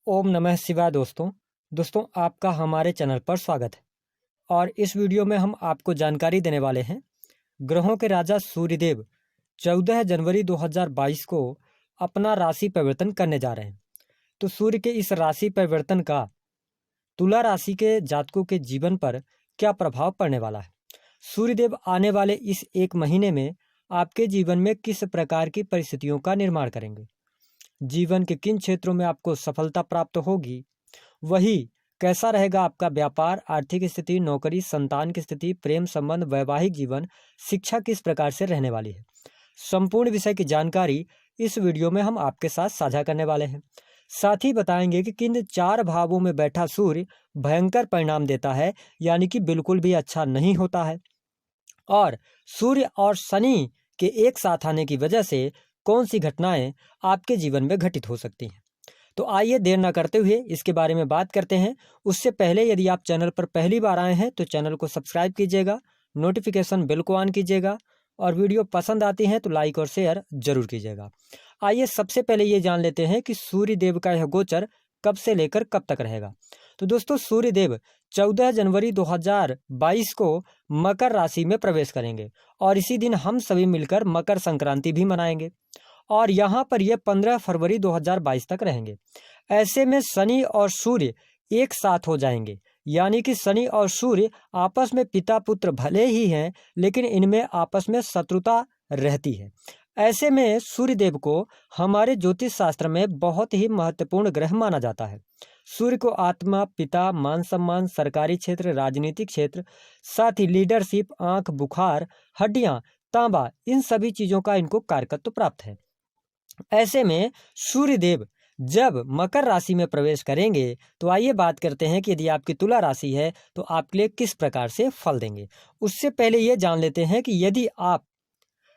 ओम नमः शिवाय। दोस्तों आपका हमारे चैनल पर स्वागत है। और इस वीडियो में हम आपको जानकारी देने वाले हैं ग्रहों के राजा सूर्यदेव 14 जनवरी 2022 को अपना राशि परिवर्तन करने जा रहे हैं। तो सूर्य के इस राशि परिवर्तन का तुला राशि के जातकों के जीवन पर क्या प्रभाव पड़ने वाला है। सूर्यदेव आने वाले इस एक महीने में आपके जीवन में किस प्रकार की परिस्थितियों का निर्माण करेंगे, जीवन के किन क्षेत्रों में आपको सफलता प्राप्त होगी, वही कैसा रहेगा आपका व्यापार, आर्थिक स्थिति, नौकरी, संतान की स्थिति, प्रेम संबंध, वैवाहिक जीवन, शिक्षा किस प्रकार से रहने वाली है। संपूर्ण विषय की जानकारी इस वीडियो में हम आपके साथ साझा करने वाले हैं। साथ ही बताएंगे कि किन 4 भावों में बैठा सूर्य भयंकर परिणाम देता है, यानी कि बिल्कुल भी अच्छा नहीं होता है। और सूर्य और शनि के एक साथ आने की वजह से कौन सी घटनाएं आपके जीवन में घटित हो सकती हैं। तो आइए देर न करते हुए इसके बारे में बात करते हैं। उससे पहले यदि आप चैनल पर पहली बार आए हैं तो चैनल को सब्सक्राइब कीजिएगा, नोटिफिकेशन बेल को ऑन कीजिएगा और वीडियो पसंद आती है तो लाइक और शेयर जरूर कीजिएगा। आइए सबसे पहले ये जान लेते हैं कि सूर्य देव का यह गोचर कब से लेकर कब तक रहेगा। तो दोस्तों सूर्य देव 14 जनवरी 2022 को मकर राशि में प्रवेश करेंगे और इसी दिन हम सभी मिलकर मकर संक्रांति भी मनाएंगे और यहाँ पर यह 15 फरवरी 2022 तक रहेंगे। ऐसे में शनि और सूर्य एक साथ हो जाएंगे, यानी कि शनि और सूर्य आपस में पिता पुत्र भले ही हैं लेकिन इनमें आपस में शत्रुता रहती है। ऐसे में सूर्य देव को हमारे ज्योतिष शास्त्र में बहुत ही महत्वपूर्ण ग्रह माना जाता है। सूर्य को आत्मा, पिता, मान सम्मान, सरकारी क्षेत्र, राजनीतिक क्षेत्र, साथ ही लीडरशिप, आंख, बुखार, हड्डियां, तांबा, इन सभी चीजों का इनको कारकत्व प्राप्त है। ऐसे में सूर्य देव जब मकर राशि में प्रवेश करेंगे तो आइए बात करते हैं कि यदि आपकी तुला राशि है तो आपके लिए किस प्रकार से फल देंगे। उससे पहले ये जान लेते हैं कि यदि आप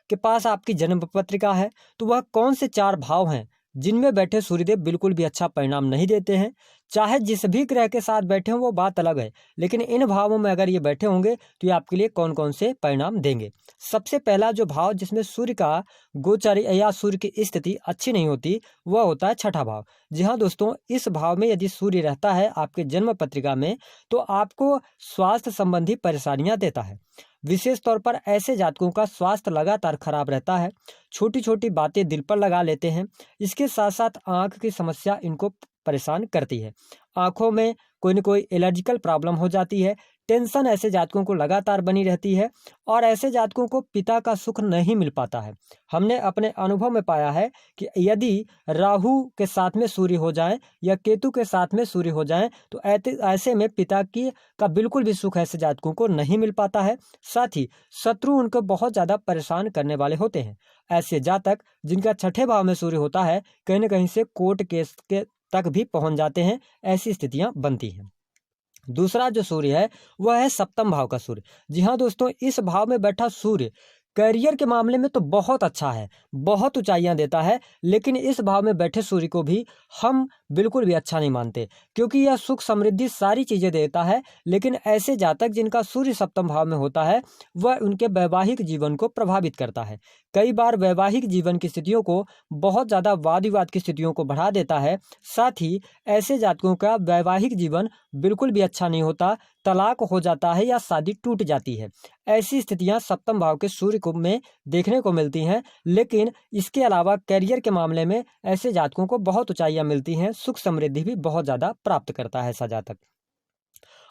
के पास आपकी जन्म पत्रिका है तो वह कौन से 4 भाव हैं जिनमें बैठे सूर्यदेव बिल्कुल भी अच्छा परिणाम नहीं देते हैं। चाहे जिस भी ग्रह के साथ बैठे हों वो बात अलग है, लेकिन इन भावों में अगर ये बैठे होंगे तो ये आपके लिए कौन कौन से परिणाम देंगे। सबसे पहला जो भाव जिसमें सूर्य का गोचर या सूर्य की स्थिति अच्छी नहीं होती वह होता है छठा भाव। जी हाँ दोस्तों, इस भाव में यदि सूर्य रहता है आपके जन्म पत्रिका में तो आपको स्वास्थ्य संबंधी परेशानियां देता है। विशेष तौर पर ऐसे जातकों का स्वास्थ्य लगातार खराब रहता है, छोटी छोटी बातें दिल पर लगा लेते हैं। इसके साथ साथ आंख की समस्या इनको परेशान करती है, आंखों में कोई न कोई एलर्जिकल प्रॉब्लम हो जाती है। टेंशन ऐसे जातकों को लगातार बनी रहती है और ऐसे जातकों को पिता का सुख नहीं मिल पाता है। हमने अपने अनुभव में पाया है कि यदि राहु के साथ में सूर्य हो जाए या केतु के साथ में सूर्य हो जाए तो ऐसे में पिता की का बिल्कुल भी सुख ऐसे जातकों को नहीं मिल पाता है। साथ ही शत्रु उनको बहुत ज़्यादा परेशान करने वाले होते हैं। ऐसे जातक जिनका छठे भाव में सूर्य होता है कहीं न कहीं से कोर्ट केस के तक भी पहुंच जाते हैं, ऐसी स्थितियां बनती हैं। दूसरा जो सूर्य है वह है सप्तम भाव का सूर्य। जी हाँ दोस्तों, इस भाव में बैठा सूर्य करियर के मामले में तो बहुत अच्छा है, बहुत ऊंचाइयां देता है, लेकिन इस भाव में बैठे सूर्य को भी हम बिल्कुल भी अच्छा नहीं मानते क्योंकि यह सुख समृद्धि सारी चीजें देता है। लेकिन ऐसे जातक जिनका सूर्य सप्तम भाव में होता है वह उनके वैवाहिक जीवन को प्रभावित करता है। कई बार वैवाहिक जीवन की स्थितियों को बहुत ज़्यादा वाद विवाद की स्थितियों को बढ़ा देता है। साथ ही ऐसे जातकों का वैवाहिक जीवन बिल्कुल भी अच्छा नहीं होता, तलाक हो जाता है या शादी टूट जाती है। ऐसी स्थितियां सप्तम भाव के सूर्य को में देखने को मिलती हैं। लेकिन इसके अलावा करियर के मामले में ऐसे जातकों को बहुत ऊंचाइयां मिलती हैं, सुख समृद्धि भी बहुत ज़्यादा प्राप्त करता है ऐसा जातक।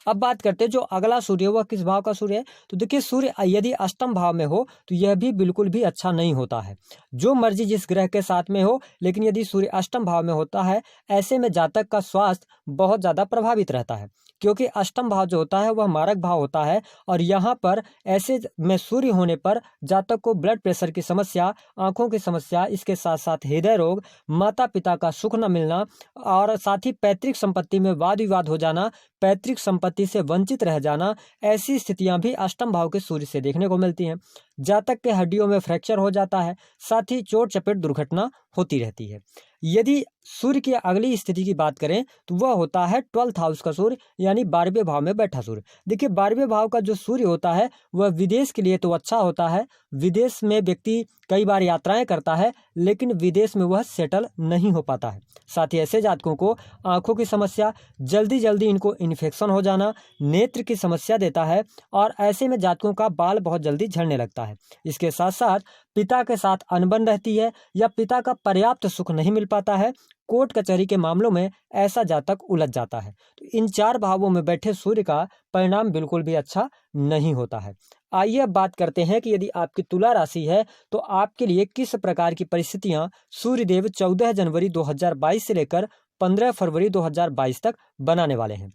अब बात करते हैं जो अगला सूर्य वह किस भाव का सूर्य है। तो देखिए सूर्य यदि अष्टम भाव में हो तो यह भी बिल्कुल भी अच्छा नहीं होता है, जो मर्जी जिस ग्रह के साथ में हो, लेकिन यदि सूर्य अष्टम भाव में होता है ऐसे में जातक का स्वास्थ्य बहुत ज़्यादा प्रभावित रहता है क्योंकि अष्टम भाव जो होता है वह मारक भाव होता है। और यहाँ पर ऐसे में सूर्य होने पर जातक को ब्लड प्रेशर की समस्या, आंखों की समस्या, इसके साथ साथ हृदय रोग, माता पिता का सुख न मिलना और साथ ही पैतृक संपत्ति में वाद विवाद हो जाना, पैतृक संपत्ति से वंचित रह जाना, ऐसी स्थितियां भी अष्टम भाव के सूर्य से देखने को मिलती हैं। जातक के हड्डियों में फ्रैक्चर हो जाता है, साथ ही चोट चपेट दुर्घटना होती रहती है। यदि सूर्य की अगली स्थिति की बात करें तो वह होता है 12th हाउस का सूर्य, यानी 12वें भाव में बैठा सूर्य। देखिए 12वें भाव का जो सूर्य होता है वह विदेश के लिए तो अच्छा होता है, विदेश में व्यक्ति कई बार यात्राएं करता है, लेकिन विदेश में वह सेटल नहीं हो पाता है। साथ ही ऐसे जातकों को आंखों की समस्या, जल्दी जल्दी इनको इन्फेक्शन हो जाना, नेत्र की समस्या देता है, और ऐसे में जातकों का बाल बहुत जल्दी झड़ने लगता है। इसके साथ साथ पिता के साथ अनबन रहती है, या पिता का पर्याप्त सुख नहीं मिल पाता है, कोर्ट कचहरी के मामलों में ऐसा जातक उलझ जाता है। तो इन 4 भावों में बैठे सूर्य का परिणाम बिल्कुल भी अच्छा नहीं होता है। आइए अब बात करते हैं कि यदि आपकी तुला राशि है तो आपके लिए किस प्रकार की परिस्थितियां सूर्यदेव 14 जनवरी 2022 से लेकर 15 फरवरी 2022 तक बनाने वाले हैं।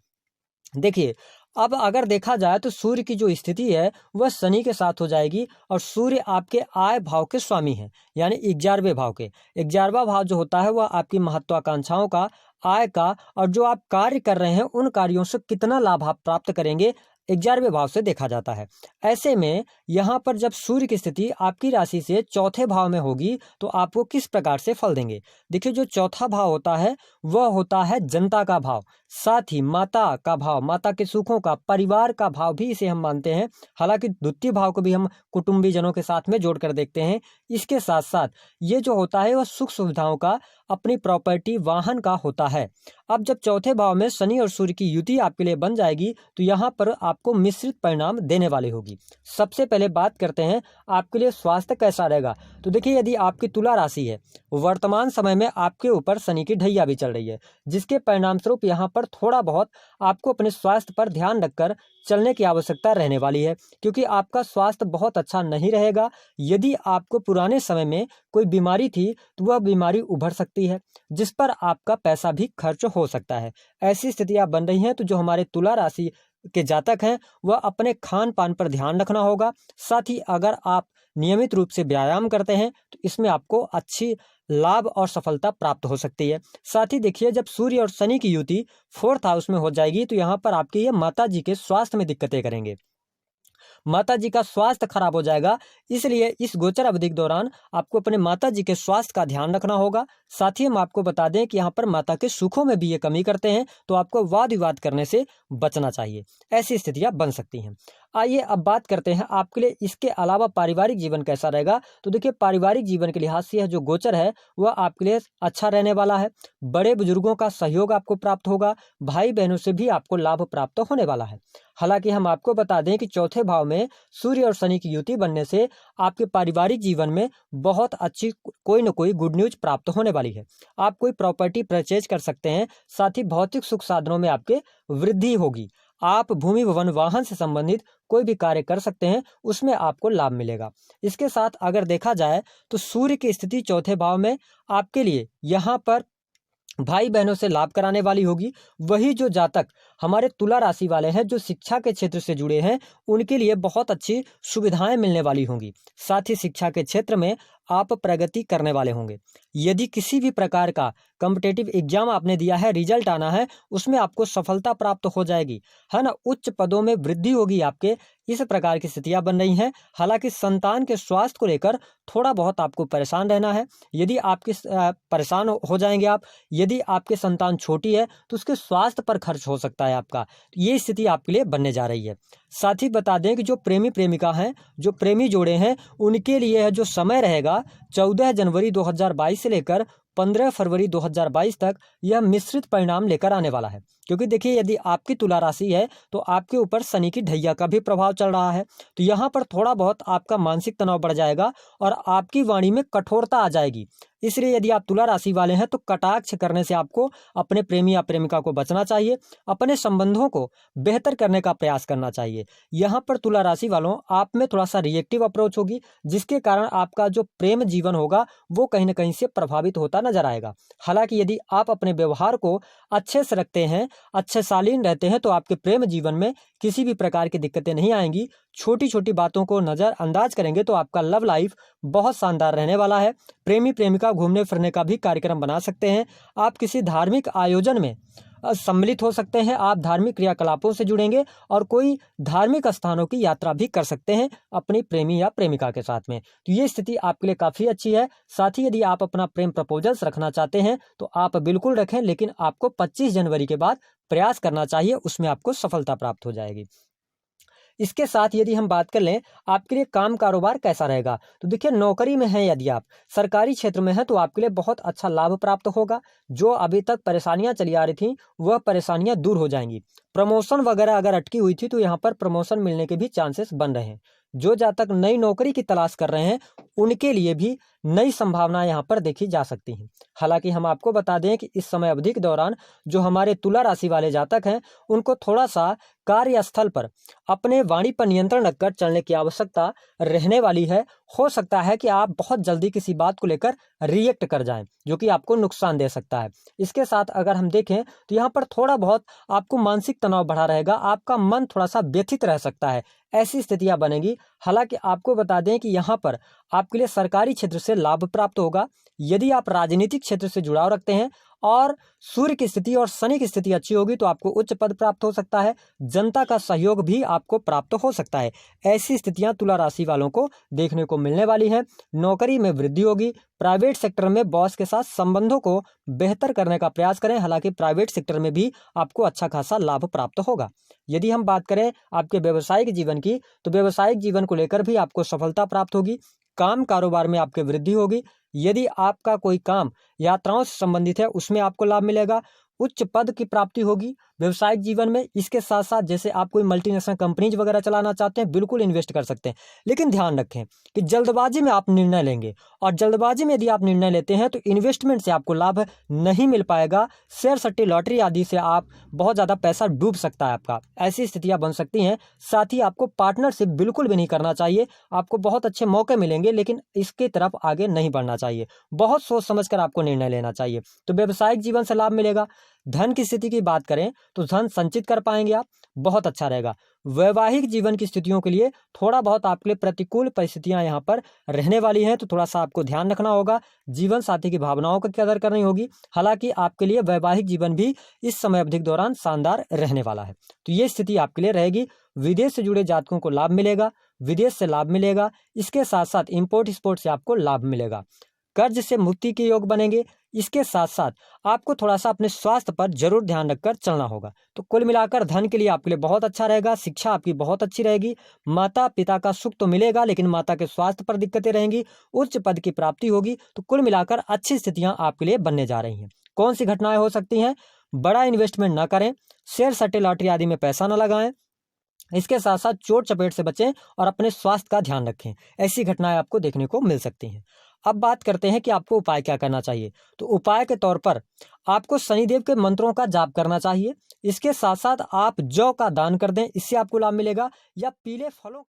देखिए, अब अगर देखा जाए तो सूर्य की जो स्थिति है वह शनि के साथ हो जाएगी, और सूर्य आपके आय भाव के स्वामी हैं, यानी 11वें भाव के। 11वां भाव जो होता है वह आपकी महत्वाकांक्षाओं का, आय का, और जो आप कार्य कर रहे हैं उन कार्यों से कितना लाभ आप प्राप्त करेंगे, 11वें भाव से देखा जाता है। ऐसे में यहाँ पर जब सूर्य की स्थिति आपकी राशि से चौथे भाव में होगी तो आपको किस प्रकार से फल देंगे। देखिए, जो चौथा भाव होता है वह होता है जनता का भाव, साथ ही माता का भाव, माता के सुखों का, परिवार का भाव भी इसे हम मानते हैं। हालांकि द्वितीय भाव को भी हम कुटुंबी जनों के साथ में जोड़कर देखते हैं। इसके साथ साथ ये जो होता है वह सुख सुविधाओं का, अपनी प्रॉपर्टी, वाहन का होता है। अब जब चौथे भाव में शनि और सूर्य की युति आपके लिए बन जाएगी तो यहाँ पर आपको मिश्रित परिणाम देने वाली होगी। सबसे पहले बात करते हैं आपके लिए स्वास्थ्य कैसा रहेगा। तो देखिए, यदि आपकी तुला राशि है, वर्तमान समय में आपके ऊपर शनि की ढैया भी चल रही है, जिसके परिणाम स्वरूप यहाँ पर थोड़ा बहुत आपको अपने स्वास्थ्य पर ध्यान रखकर चलने की आवश्यकता रहने वाली है, क्योंकि आपका स्वास्थ्य बहुत अच्छा नहीं रहेगा। यदि आपको पुराने समय में कोई बीमारी थी तो वह बीमारी उभर सकती है, जिस पर आपका पैसा भी खर्च हो सकता है। ऐसी स्थितियां बन रही हैं, तो जो हमारे तुला राशि के जातक हैं वह अपने खान पान पर ध्यान रखना होगा। साथ ही अगर आप नियमित रूप से व्यायाम करते हैं तो इसमें आपको अच्छी लाभ और सफलता प्राप्त हो सकती है। साथ ही देखिए, जब सूर्य और शनि की युति 4th हाउस में हो जाएगी तो यहाँ पर आपके ये माता जी के स्वास्थ्य में दिक्कतें करेंगे, माता जी का स्वास्थ्य खराब हो जाएगा। इसलिए इस गोचर अवधि के दौरान आपको अपने माता जी के स्वास्थ्य का ध्यान रखना होगा। साथ ही हम आपको बता दें कि यहाँ पर माता के सुखों में भी ये कमी करते हैं, तो आपको वाद विवाद करने से बचना चाहिए। ऐसी स्थितियां बन सकती हैं। आइए अब बात करते हैं आपके लिए इसके अलावा पारिवारिक जीवन कैसा रहेगा। तो देखिए, पारिवारिक जीवन के लिहाज से यह जो गोचर है वह आपके लिए अच्छा रहने वाला है। बड़े बुजुर्गों का सहयोग आपको प्राप्त होगा, भाई बहनों से भी आपको लाभ प्राप्त होने वाला है। हालांकि हम आपको बता दें कि चौथे भाव में सूर्य और शनि की युति बनने से आपके पारिवारिक जीवन में बहुत अच्छी कोई न कोई गुड न्यूज प्राप्त होने वाली है। आप कोई प्रॉपर्टी परचेज कर सकते हैं। साथ ही भौतिक सुख साधनों में आपके वृद्धि होगी। आप भूमि भवन वाहन से संबंधित कोई भी कार्य कर सकते हैं, उसमें आपको लाभ मिलेगा। इसके साथ अगर देखा जाए तो सूर्य की स्थिति चौथे भाव में आपके लिए यहाँ पर भाई बहनों से लाभ कराने वाली होगी। वही जो जातक हमारे तुला राशि वाले हैं, जो शिक्षा के क्षेत्र से जुड़े हैं, उनके लिए बहुत अच्छी सुविधाएं मिलने वाली होंगी। साथ ही शिक्षा के क्षेत्र में आप प्रगति करने वाले होंगे। यदि किसी भी प्रकार का कॉम्पिटिटिव एग्जाम आपने दिया है, रिजल्ट आना है, उसमें आपको सफलता प्राप्त हो जाएगी, है ना। उच्च पदों में वृद्धि होगी आपके। इस प्रकार की स्थितियां बन रही हैं। हालांकि संतान के स्वास्थ्य को लेकर थोड़ा बहुत आपको परेशान रहना है। यदि आपके परेशान हो जाएंगे आप, यदि आपके संतान छोटी है तो उसके स्वास्थ्य पर खर्च हो सकता है आपका। ये स्थिति आपके लिए बनने जा रही है। साथ ही बता दें कि जो प्रेमी प्रेमिका हैं, जो प्रेमी जोड़े हैं, उनके लिए जो समय रहेगा 14 जनवरी 2022 से लेकर 15 फरवरी 2022 तक, यह मिश्रित परिणाम लेकर आने वाला है। क्योंकि देखिए, यदि आपकी तुला राशि है तो आपके ऊपर शनि की ढैया का भी प्रभाव चल रहा है, तो यहाँ पर थोड़ा बहुत आपका मानसिक तनाव बढ़ जाएगा और आपकी वाणी में कठोरता आ जाएगी। इसलिए यदि आप तुला राशि वाले हैं तो कटाक्ष करने से आपको अपने प्रेमी या प्रेमिका को बचना चाहिए। अपने संबंधों को बेहतर करने का प्रयास करना चाहिए। यहाँ पर तुला राशि वालों, आप में थोड़ा सा रिएक्टिव अप्रोच होगी, जिसके कारण आपका जो प्रेम जीवन होगा वो कहीं ना कहीं से प्रभावित होता नजर आएगा। हालांकि यदि आप अपने व्यवहार को अच्छे से रखते हैं, अच्छे शालीन रहते हैं, तो आपके प्रेम जीवन में किसी भी प्रकार की दिक्कतें नहीं आएंगी। छोटी छोटी बातों को नजरअंदाज करेंगे तो आपका लव लाइफ बहुत शानदार रहने वाला है। प्रेमी प्रेमिका घूमने फिरने का भी कार्यक्रम बना सकते हैं। आप किसी धार्मिक आयोजन में सम्मिलित हो सकते हैं, आप धार्मिक क्रियाकलापों से जुड़ेंगे और कोई धार्मिक स्थानों की यात्रा भी कर सकते हैं अपनी प्रेमी या प्रेमिका के साथ में। तो ये स्थिति आपके लिए काफ़ी अच्छी है। साथ ही यदि आप अपना प्रेम प्रपोजल्स रखना चाहते हैं तो आप बिल्कुल रखें, लेकिन आपको 25 जनवरी के बाद प्रयास करना चाहिए, उसमें आपको सफलता प्राप्त हो जाएगी। इसके साथ यदि हम बात कर लें आपके लिए काम कारोबार कैसा रहेगा, तो देखिए नौकरी में है, यदि आप सरकारी क्षेत्र में हैं तो आपके लिए बहुत अच्छा लाभ प्राप्त होगा। जो अभी तक परेशानियां चली आ रही थी वह परेशानियां दूर हो जाएंगी। प्रमोशन वगैरह अगर अटकी हुई थी तो यहाँ पर प्रमोशन मिलने के भी चांसेस बन रहे हैं। जो जातक नई नौकरी की तलाश कर रहे हैं उनके लिए भी नई संभावनाएं यहाँ पर देखी जा सकती हैं। हालांकि हम आपको बता दें कि इस समय अवधि के दौरान जो हमारे तुला राशि वाले जातक हैं उनको थोड़ा सा कार्यस्थल पर अपने वाणी पर नियंत्रण रखकर चलने की आवश्यकता रहने वाली है। हो सकता है कि आप बहुत जल्दी किसी बात को लेकर रिएक्ट कर जाएं, जो कि आपको नुकसान दे सकता है। इसके साथ अगर हम देखें तो यहाँ पर थोड़ा बहुत आपको मानसिक तनाव बढ़ा रहेगा, आपका मन थोड़ा सा व्यथित रह सकता है, ऐसी स्थितियां बनेगी। हालांकि आपको बता दें कि यहाँ पर आपके लिए सरकारी क्षेत्र से लाभ प्राप्त होगा। यदि आप राजनीतिक क्षेत्र से जुड़ाव रखते हैं और सूर्य की स्थिति और शनि की स्थिति अच्छी होगी तो आपको उच्च पद प्राप्त हो सकता है, जनता का सहयोग भी आपको प्राप्त हो सकता है। ऐसी स्थितियां तुला राशि वालों को देखने को मिलने वाली हैं। नौकरी में वृद्धि होगी। प्राइवेट सेक्टर में बॉस के साथ संबंधों को बेहतर करने का प्रयास करें। हालांकि प्राइवेट सेक्टर में भी आपको अच्छा खासा लाभ प्राप्त होगा। यदि हम बात करें आपके व्यवसायिक जीवन की तो व्यवसायिक जीवन को लेकर भी आपको सफलता प्राप्त होगी। काम कारोबार में आपकी वृद्धि होगी। यदि आपका कोई काम यात्राओं से संबंधित है उसमें आपको लाभ मिलेगा। उच्च पद की प्राप्ति होगी व्यवसायिक जीवन में। इसके साथ साथ जैसे आप कोई मल्टीनेशनल कंपनीज वगैरह चलाना चाहते हैं बिल्कुल इन्वेस्ट कर सकते हैं, लेकिन ध्यान रखें कि जल्दबाजी में आप निर्णय लेंगे और जल्दबाजी में यदि आप निर्णय लेते हैं तो इन्वेस्टमेंट से आपको लाभ नहीं मिल पाएगा। शेयर सट्टी लॉटरी आदि से आप बहुत ज़्यादा पैसा डूब सकता है आपका, ऐसी स्थितियां बन सकती हैं। साथ ही आपको पार्टनरशिप बिल्कुल भी नहीं करना चाहिए। आपको बहुत अच्छे मौके मिलेंगे लेकिन इसकी तरफ आगे नहीं बढ़ना चाहिए। बहुत सोच समझ कर आपको निर्णय लेना चाहिए। तो व्यवसायिक जीवन से लाभ मिलेगा। धन की स्थिति की बात करें तो धन संचित कर पाएंगे आप, बहुत अच्छा रहेगा। वैवाहिक जीवन की स्थितियों के लिए थोड़ा बहुत आपके लिए प्रतिकूल परिस्थितियां यहाँ पर रहने वाली हैं, तो थोड़ा सा आपको ध्यान रखना होगा। जीवन साथी की भावनाओं की कदर करनी होगी। हालांकि आपके लिए वैवाहिक जीवन भी इस समय अवधि के दौरान शानदार रहने वाला है। तो ये स्थिति आपके लिए रहेगी। विदेश से जुड़े जातकों को लाभ मिलेगा, विदेश से लाभ मिलेगा। इसके साथ साथ इंपोर्ट एक्सपोर्ट से आपको लाभ मिलेगा। कर्ज से मुक्ति के योग बनेंगे। इसके साथ साथ आपको थोड़ा सा अपने स्वास्थ्य पर जरूर ध्यान रखकर चलना होगा। तो कुल मिलाकर धन के लिए आपके लिए बहुत अच्छा रहेगा। शिक्षा आपकी बहुत अच्छी रहेगी। माता पिता का सुख तो मिलेगा लेकिन माता के स्वास्थ्य पर दिक्कतें रहेंगी। उच्च पद की प्राप्ति होगी। तो कुल मिलाकर अच्छी स्थितियां आपके लिए बनने जा रही हैं। कौन सी घटनाएं हो सकती हैं? बड़ा इन्वेस्टमेंट ना करें, शेयर सट्टे लॉटरी आदि में पैसा ना लगाएं। इसके साथ साथ चोट चपेट से बचें और अपने स्वास्थ्य का ध्यान रखें। ऐसी घटनाएं आपको देखने को मिल सकती हैं। अब बात करते हैं कि आपको उपाय क्या करना चाहिए। तो उपाय के तौर पर आपको शनिदेव के मंत्रों का जाप करना चाहिए। इसके साथ साथ आप जौ का दान कर दें, इससे आपको लाभ मिलेगा। या पीले फलों